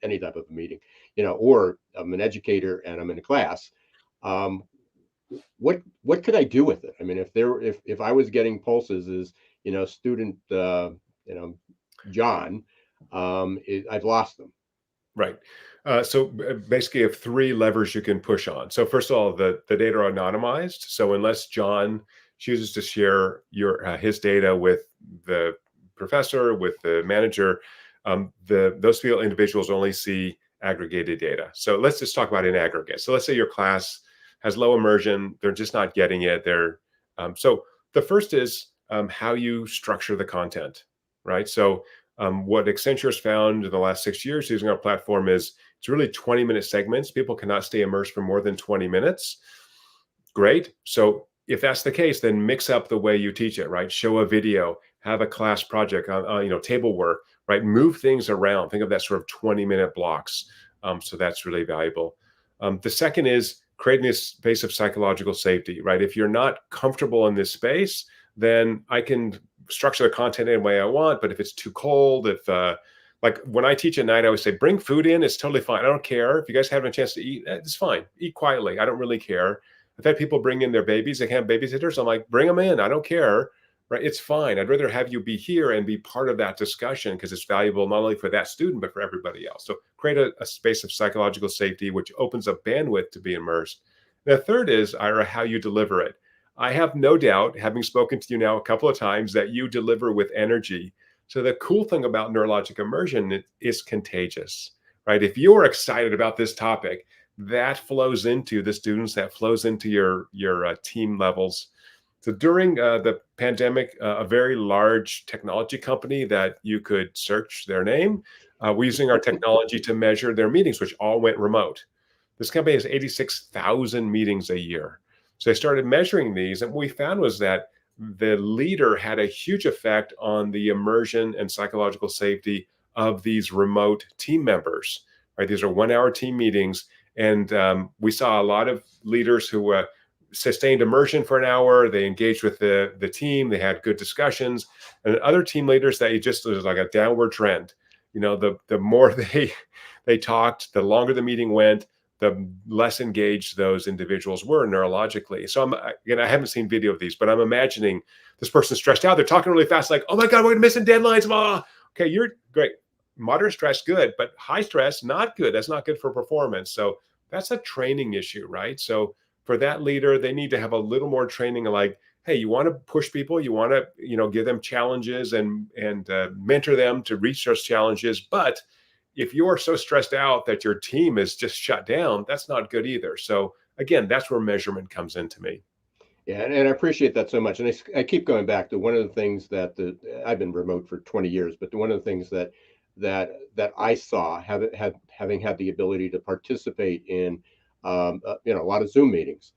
any type of a meeting, or I'm an educator and I'm in a class, what could I do with it? I mean, if I was getting pulses as student John, I've lost them. Right. So basically, you have 3 levers you can push on. So first of all, the data are anonymized. So unless John chooses to share his data with the professor, with the manager, those individuals only see aggregated data. So let's just talk about in aggregate. So let's say your class has low immersion. They're just not getting it. So the first is how you structure the content, right? So what Accenture has found in the last 6 years using our platform is it's really 20-minute segments. People cannot stay immersed for more than 20 minutes. Great. So if that's the case, then mix up the way you teach it, right? Show a video, have a class project, table work, right? Move things around. Think of that sort of 20-minute blocks. So that's really valuable. The second is creating this space of psychological safety, right? If you're not comfortable in this space, then I can structure the content any way I want. But if it's too cold, like when I teach at night, I always say, bring food in. It's totally fine. I don't care. If you guys haven't a chance to eat, it's fine. Eat quietly. I don't really care. I've had people bring in their babies. They can have babysitters. I'm like, bring them in. I don't care. Right? It's fine. I'd rather have you be here and be part of that discussion because it's valuable not only for that student, but for everybody else. So create a space of psychological safety, which opens up bandwidth to be immersed. The third is, Ira, how you deliver it. I have no doubt, having spoken to you now a couple of times, that you deliver with energy. So the cool thing about neurologic immersion is contagious, right? If you're excited about this topic, that flows into the students, that flows into your team levels. So during the pandemic, a very large technology company that you could search their name, we're using our technology to measure their meetings, which all went remote. This company has 86,000 meetings a year. So they started measuring these, and what we found was that the leader had a huge effect on the immersion and psychological safety of these remote team members, right? These are 1-hour team meetings. And we saw a lot of leaders who sustained immersion for an hour. They engaged with the team. They had good discussions. And other team leaders that it was like a downward trend. The more they talked, the longer the meeting went, the less engaged those individuals were neurologically. So I haven't seen video of these, but I'm imagining this person's stressed out. They're talking really fast, like, oh my God, we're missing deadlines. Blah. Okay, you're great. Moderate stress, good, but high stress, not good. That's not good for performance. So that's a training issue, right? So for that leader, they need to have a little more training, like, hey, you want to push people, you want to, give them challenges and mentor them to reach those challenges. But if you're so stressed out that your team is just shut down, that's not good either. So again, that's where measurement comes into me. Yeah, and I appreciate that so much. And I keep going back to one of the things that I've been remote for 20 years, but one of the things that I saw having had the ability to participate in a lot of Zoom meetings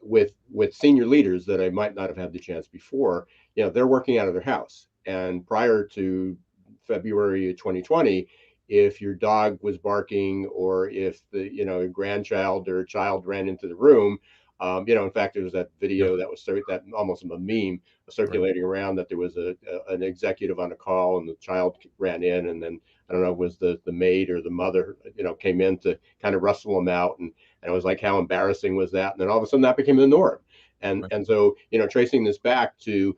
with senior leaders that I might not have had the chance before. They're working out of their house, and prior to February of 2020, if your dog was barking or if a grandchild or a child ran into the room, in fact, there was that video that was that almost a meme circulating around that there was an executive on a call and the child ran in, and then I don't know, it was the maid or the mother, came in to kind of rustle them out, and it was like, how embarrassing was that? And then all of a sudden that became the norm, and so tracing this back to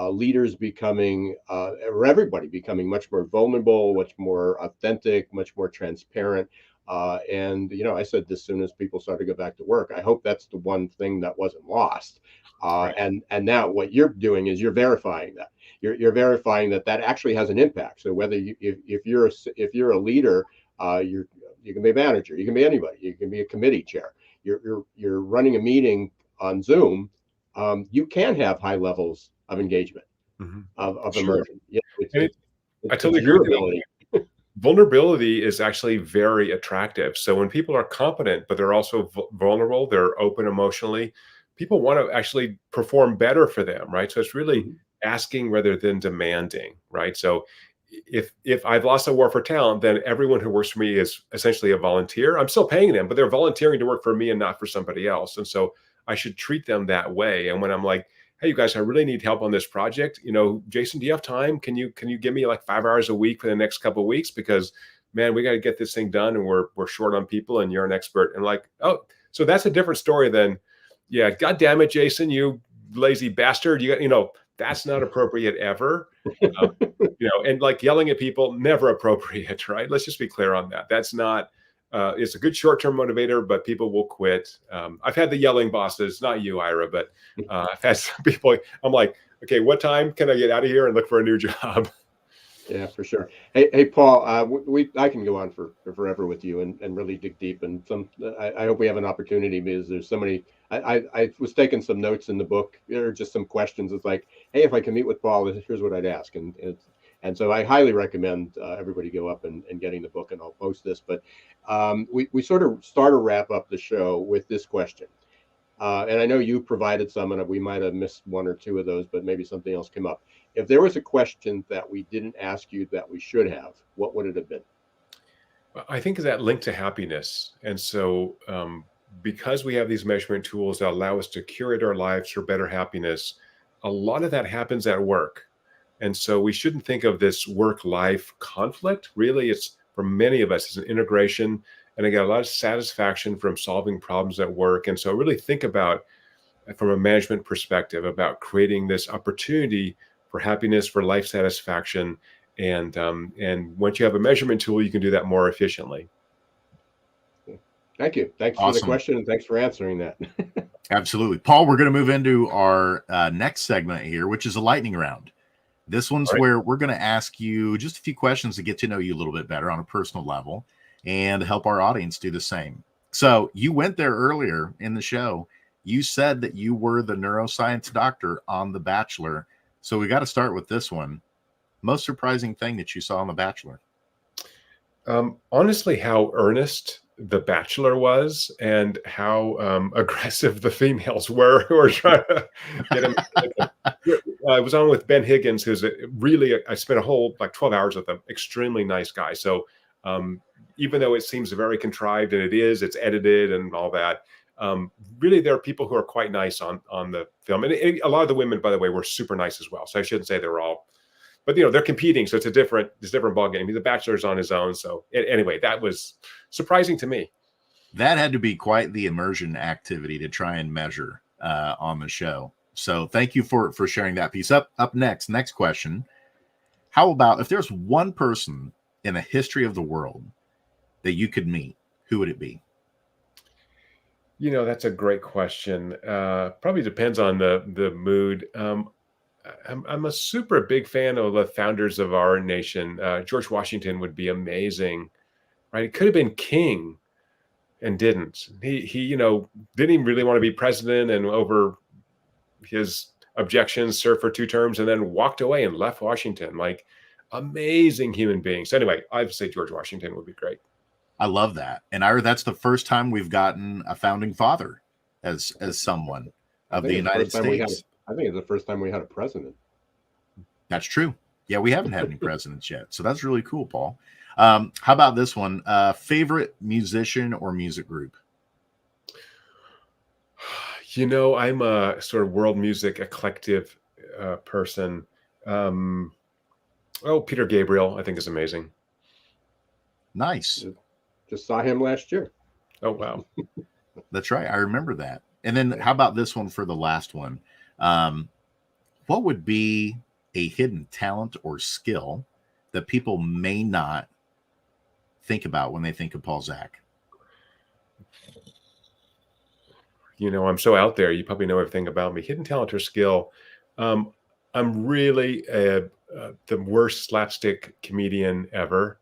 leaders becoming, or everybody becoming much more vulnerable, much more authentic, much more transparent. And I said this soon as people started to go back to work, I hope that's the one thing that wasn't lost. Right. And now what you're doing is you're verifying that. You're verifying that actually has an impact. So whether if you're a leader, you can be a manager, you can be anybody, you can be a committee chair. You're running a meeting on Zoom. You can have high levels of engagement, of Sure. immersion. Yeah, I totally agree with you. Vulnerability is actually very attractive. So when people are competent, but they're also vulnerable, they're open emotionally, people want to actually perform better for them, right? So it's really asking rather than demanding, right? So if I've lost a war for talent, then everyone who works for me is essentially a volunteer. I'm still paying them, but they're volunteering to work for me and not for somebody else. And so I should treat them that way. And when I'm like, hey, you guys, I really need help on this project. Jason, do you have time? Can you give me like 5 hours a week for the next couple of weeks? Because man, we got to get this thing done, and we're short on people, and you're an expert. And like, oh, so that's a different story than, yeah, God damn it, Jason, you lazy bastard. That's not appropriate ever. And like yelling at people, never appropriate, right? Let's just be clear on that. That's not. It's a good short-term motivator, but people will quit. I've had the yelling bosses, not you, Ira, but I've had some people. I'm like, okay, what time can I get out of here and look for a new job? Yeah, for sure. Hey, Paul, I can go on for forever with you and really dig deep. And I hope we have an opportunity, because there's so many. I was taking some notes in the book. There are just some questions. It's like, hey, if I can meet with Paul, here's what I'd ask. And so I highly recommend everybody go up and getting the book, and I'll post this. But we sort of start to wrap up the show with this question. And I know you provided some, and we might have missed one or two of those, but maybe something else came up. If there was a question that we didn't ask you that we should have, what would it have been? I think that linked to happiness. And so because we have these measurement tools that allow us to curate our lives for better happiness, a lot of that happens at work. And so we shouldn't think of this work-life conflict. Really, it's, for many of us, it's an integration, and I get a lot of satisfaction from solving problems at work. And so really think about, from a management perspective, about creating this opportunity for happiness, for life satisfaction. And once you have a measurement tool, you can do that more efficiently. Thank you. Thanks Awesome. for the question, and thanks for answering that. Absolutely. Paul, we're going to move into our next segment here, which is a lightning round. This one's Right. where we're going to ask you just a few questions to get to know you a little bit better on a personal level and help our audience do the same. So you went there earlier in the show. You said that you were the neuroscience doctor on The Bachelor. So we got to start with this one. Most surprising thing that you saw on The Bachelor? Honestly, how earnest The Bachelor was, and how aggressive the females were who were trying to get him. I was on with Ben Higgins, who's I spent a whole 12 hours with him. Extremely nice guy. So even though it seems very contrived, and it's edited and all that, really there are people who are quite nice on the film. And a lot of the women, by the way, were super nice as well. So I shouldn't say they were all, but they're competing. So it's a different ball game. The Bachelor's on his own. So anyway, that was surprising to me. That had to be quite the immersion activity to try and measure on the show. So thank you for sharing that piece. Up next question. How about if there's one person in the history of the world that you could meet, who would it be? That's a great question. Probably depends on the mood. I'm a super big fan of the founders of our nation. George Washington would be amazing, right? It could have been king and didn't. He didn't even really want to be president, and over his objections served for 2 terms and then walked away and left Washington. Amazing human being. So anyway, I'd say George Washington would be great. I love that. And that's the first time we've gotten a founding father as someone of the United States. I think it's the first time we had a president. That's true. Yeah, we haven't had any presidents yet. So that's really cool, Paul. How about this one? Favorite musician or music group? I'm a sort of world music eclectic person. Peter Gabriel, I think, is amazing. Nice. Just saw him last year. Oh, wow. That's right. I remember that. And then how about this one for the last one? what would be a hidden talent or skill that people may not think about when they think of Paul Zak? You know, I'm so out there. You probably know everything about me. Hidden talent or skill. I'm really the worst slapstick comedian ever.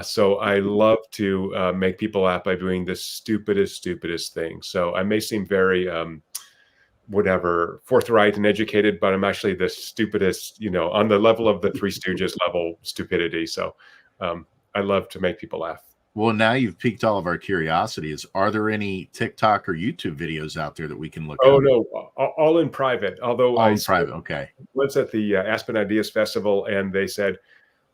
So I love to make people laugh by doing the stupidest thing. So I may seem very whatever, forthright and educated, but I'm actually the stupidest, you know, on the level of the Three Stooges level stupidity. So I love to make people laugh. Well, now you've piqued all of our curiosities. Are there any TikTok or YouTube videos out there that we can look Oh up? no, all in private. Although All in private. Okay. once at the Aspen Ideas Festival, and they said,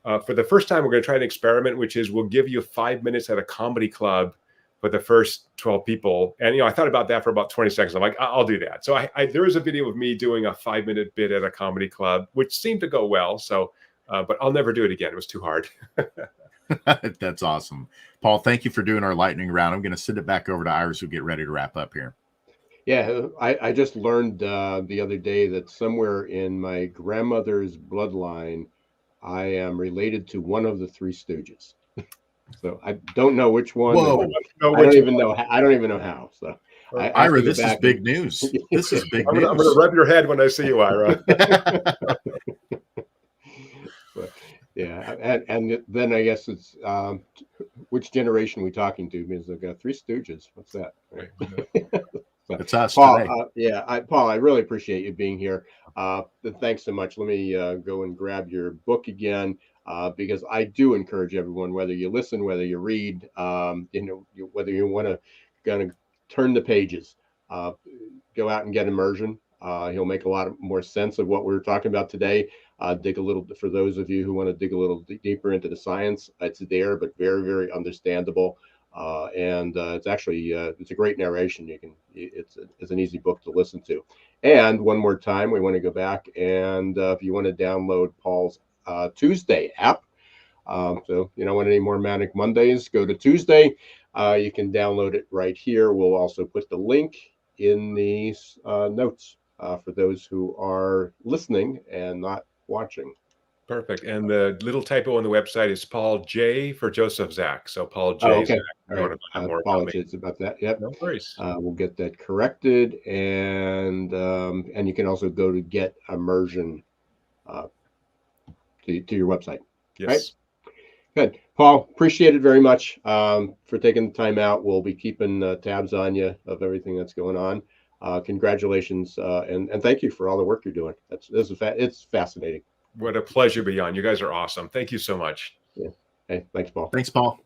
for the first time, we're going to try an experiment, which is we'll give you 5 minutes at a comedy club for the first 12 people. And, you know, I thought about that for about 20 seconds. I'm like, I'll do that. So there was a video of me doing a 5-minute bit at a comedy club, which seemed to go well. So, but I'll never do it again. It was too hard. That's awesome. Paul, thank you for doing our lightning round. I'm going to send it back over to Iris, who'll get ready to wrap up here. Yeah, I just learned the other day that somewhere in my grandmother's bloodline, I am related to one of the Three Stooges. So I don't know which one. Whoa. I don't even know. I don't even know how. So Ira, this is big news. This is big news. I'm going to rub your head when I see you, Ira. But, yeah, and then I guess it's which generation are we talking to? Because I've got Three Stooges. What's that? Right. It's us Paul, today. Paul, I really appreciate you being here. Thanks so much. Let me go and grab your book again, because I do encourage everyone, whether you listen, whether you read, whether you want to kind of turn the pages, go out and get immersion. He'll make a lot more sense of what we're talking about today. Dig a little, for those of you who want to dig a little deeper into the science, it's there, but very, very understandable. And it's actually it's a great narration. It's an easy book to listen to. And one more time, we want to go back, and if you want to download Paul's Tuesday app, so you don't want any more Manic Mondays, go to Tuesday. You can download it right here. We'll also put the link in the notes for those who are listening and not watching. Perfect. And the little typo on the website is Paul J for Joseph Zak. So Paul J. Oh, okay. Zak. All right. Apologies about that. Yep. No worries. We'll get that corrected, and you can also go to get immersion to your website. Yes. Right? Good. Paul, appreciate it very much for taking the time out. We'll be keeping tabs on you of everything that's going on. Congratulations, and thank you for all the work you're doing. It's fascinating. What a pleasure to be on. You guys are awesome. Thank you so much. Yeah. Hey, thanks, Paul. Thanks, Paul.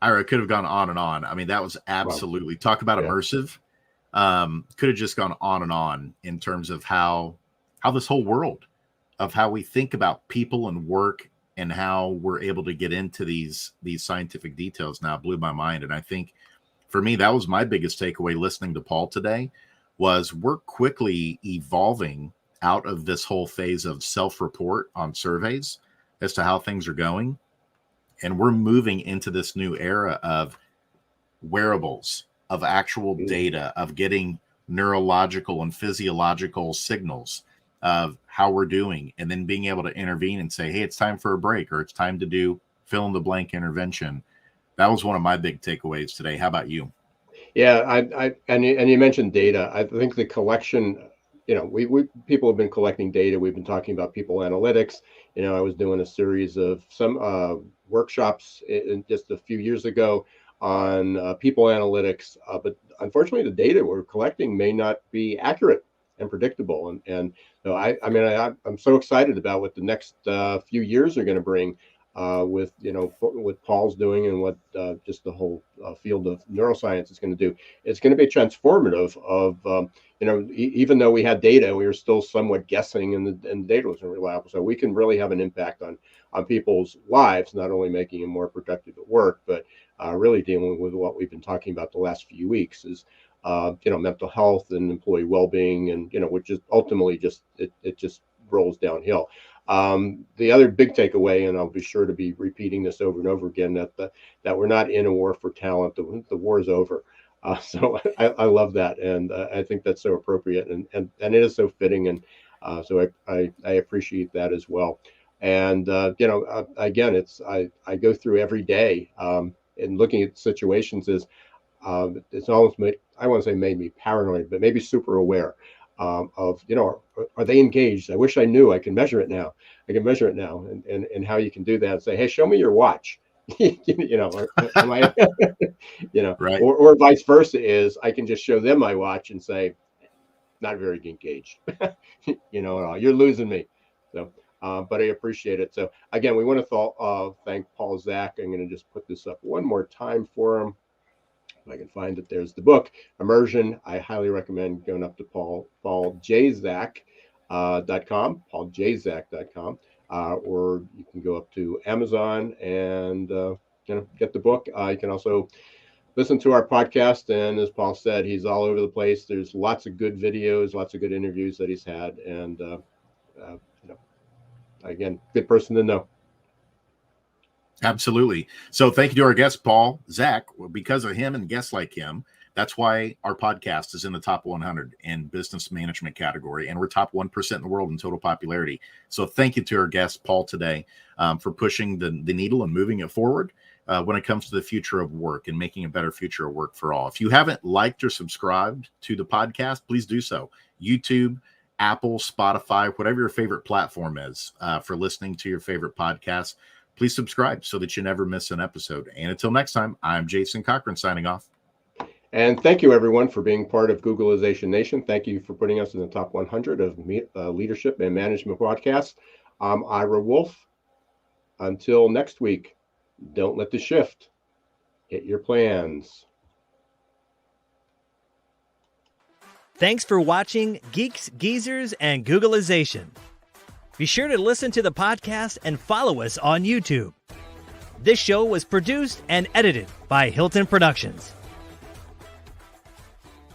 Ira, could have gone on and on. I mean, that was absolutely talk about immersive. Could have just gone on and on in terms of how this whole world of how we think about people and work and how we're able to get into these scientific details now blew my mind. And I think for me, that was my biggest takeaway listening to Paul today. Was we're quickly evolving out of this whole phase of self-report on surveys as to how things are going. And we're moving into this new era of wearables, of actual data, of getting neurological and physiological signals of how we're doing, and then being able to intervene and say, hey, it's time for a break, or it's time to do fill in the blank intervention. That was one of my big takeaways today. How about you? Yeah, and you mentioned data. I think the collection, we people have been collecting data. We've been talking about people analytics. I was doing a series of some workshops just a few years ago on people analytics, but unfortunately, the data we're collecting may not be accurate and predictable. And so I'm so excited about what the next few years are going to bring. With what Paul's doing and what just the whole field of neuroscience is going to do. It's going to be transformative of even though we had data, we were still somewhat guessing, and the data wasn't reliable. So we can really have an impact on people's lives, not only making them more productive at work, but really dealing with what we've been talking about the last few weeks is mental health and employee well-being, and which is ultimately it just rolls downhill. The other big takeaway, and I'll be sure to be repeating this over and over again, that we're not in a war for talent. The war is over. So I love that, and I think that's so appropriate, and it is so fitting, and so I appreciate that as well. And again, I go through every day, and looking at situations is it's almost I want to say made me paranoid, but maybe super aware of are they engaged? I wish I knew. I can measure it now. And how you can do that and say, hey, show me your watch. Or, am I, Right. or vice versa is I can just show them my watch and say, not very engaged. You're losing me. So, but I appreciate it. So again, we want to thank Paul Zak. I'm going to just put this up one more time for him. If I can find it, there's the book, Immersion. I highly recommend going up to pauljzak.com, pauljzak.com, or you can go up to Amazon and get the book. You can also listen to our podcast, and as Paul said, he's all over the place. There's lots of good videos, lots of good interviews that he's had, and again, good person to know. Absolutely. So thank you to our guest, Paul Zak. Because of him and guests like him, that's why our podcast is in the top 100 in business management category, and we're top 1% in the world in total popularity. So thank you to our guest, Paul, today for pushing the needle and moving it forward when it comes to the future of work and making a better future of work for all. If you haven't liked or subscribed to the podcast, please do so. YouTube, Apple, Spotify, whatever your favorite platform is for listening to your favorite podcast. Please subscribe so that you never miss an episode. And until next time, I'm Jason Cochran signing off. And thank you, everyone, for being part of Googlization Nation. Thank you for putting us in the top 100 of leadership and management podcasts. I'm Ira Wolf. Until next week, don't let the shift hit your plans. Thanks for watching Geeks, Geezers, and Googlization. Be sure to listen to the podcast and follow us on YouTube. This show was produced and edited by Hilton Productions.